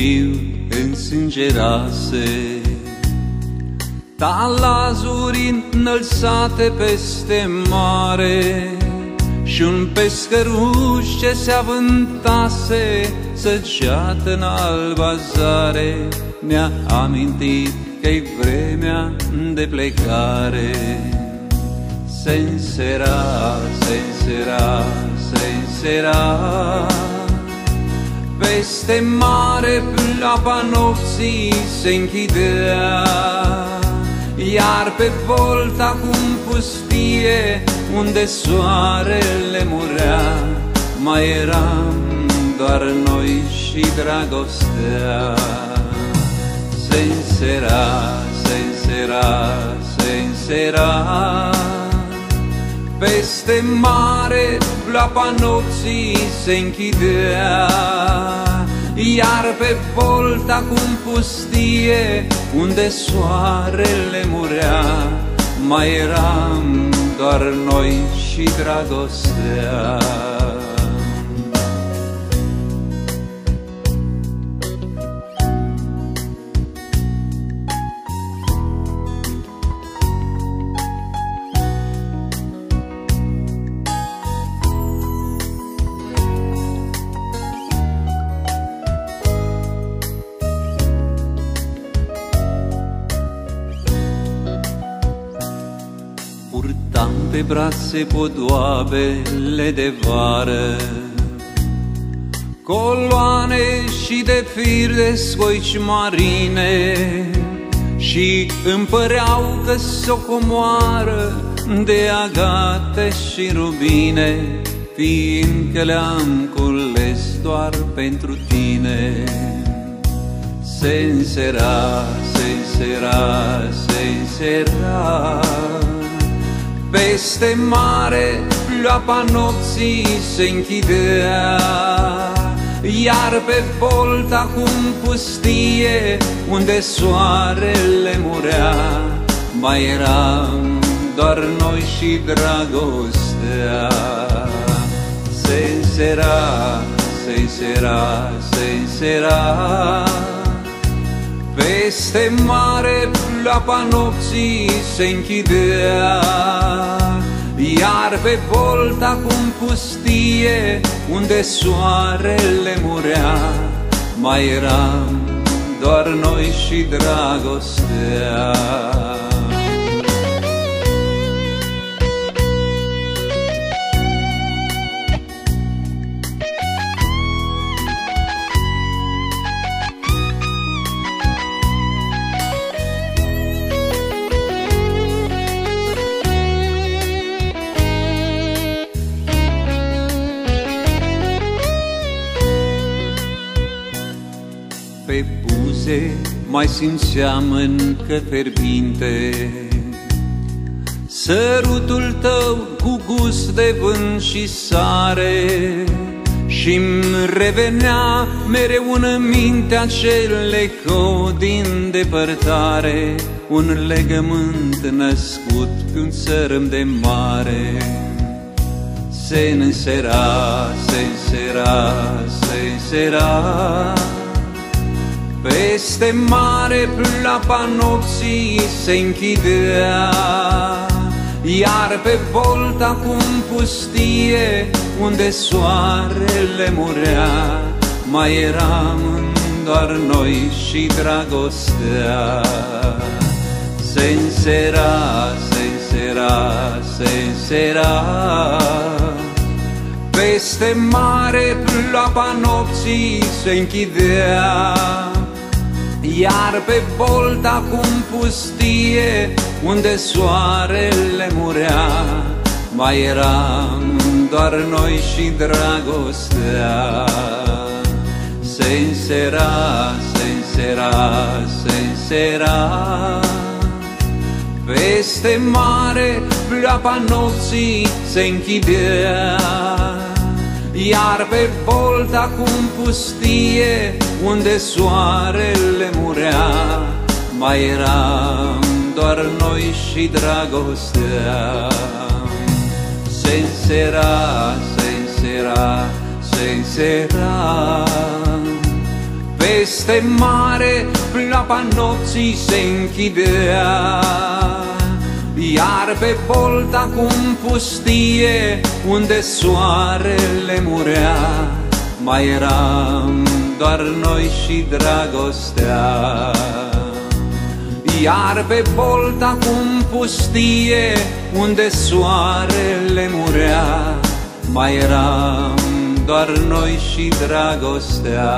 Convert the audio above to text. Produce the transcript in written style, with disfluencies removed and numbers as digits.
viu însângerase. Talazuri înălțate peste mare și un pescăruș ce se avântase, săgeată în alba zare, ne-a amintit că-i vremea de plecare. Se însera, se însera, se însera, peste mare pleoapa nopții se închidea, iar pe Volta acum pustie, unde soarele murea, mai eram doar noi și dragostea. Se însera, se însera, se însera, peste mare pleoapa nopții se închidea, iar pe Volta acum pustie, unde soarele murea, mai eram doar noi și dragostea. Purtam pe brațe podoabele de vară, coloane și de fir de scoici marine, și îmi păreau că s-o comoară de agate și rubine, fiindcă le-am cules doar pentru tine. Se însera, se însera, se însera, peste mare pleoapa nopții se închidea, iar pe Volta acum pustie, unde soarele murea, mai eram doar noi și dragostea. Se însera, se însera, se însera, peste mare pleoapa nopții se închidea, iar pe Volta acum pustie, unde soarele murea, mai eram doar noi și dragostea. Pe buze mai simțeam încă fierbinte sărutul tău cu gust de vânt și sare, și-mi revenea mereu în minte acel eco din depărtare, un legământ născut pe un țărm de mare. Se însera, se însera, se însera, peste mare pleoapa nopții se închidea, iar pe Volta acum pustie, unde soarele murea, mai eram doar noi și dragostea. Se însera, se însera, se însera, peste mare pleoapa nopții se închidea, iar pe Volta acum pustie, unde soarele murea, mai eram doar noi și dragostea. Se însera, se însera, se însera, peste mare pleoapa nopții se închidea, iar pe Volta acum pustie, unde soarele murea, mai eram doar noi și dragostea. Se însera, se însera, se însera, peste mare pleoapa nopții se închidea, iar pe bolta cum pustie, unde soarele murea, mai eram doar noi și dragostea. Iar pe bolta cum pustie, unde soarele murea, mai eram doar noi și dragostea.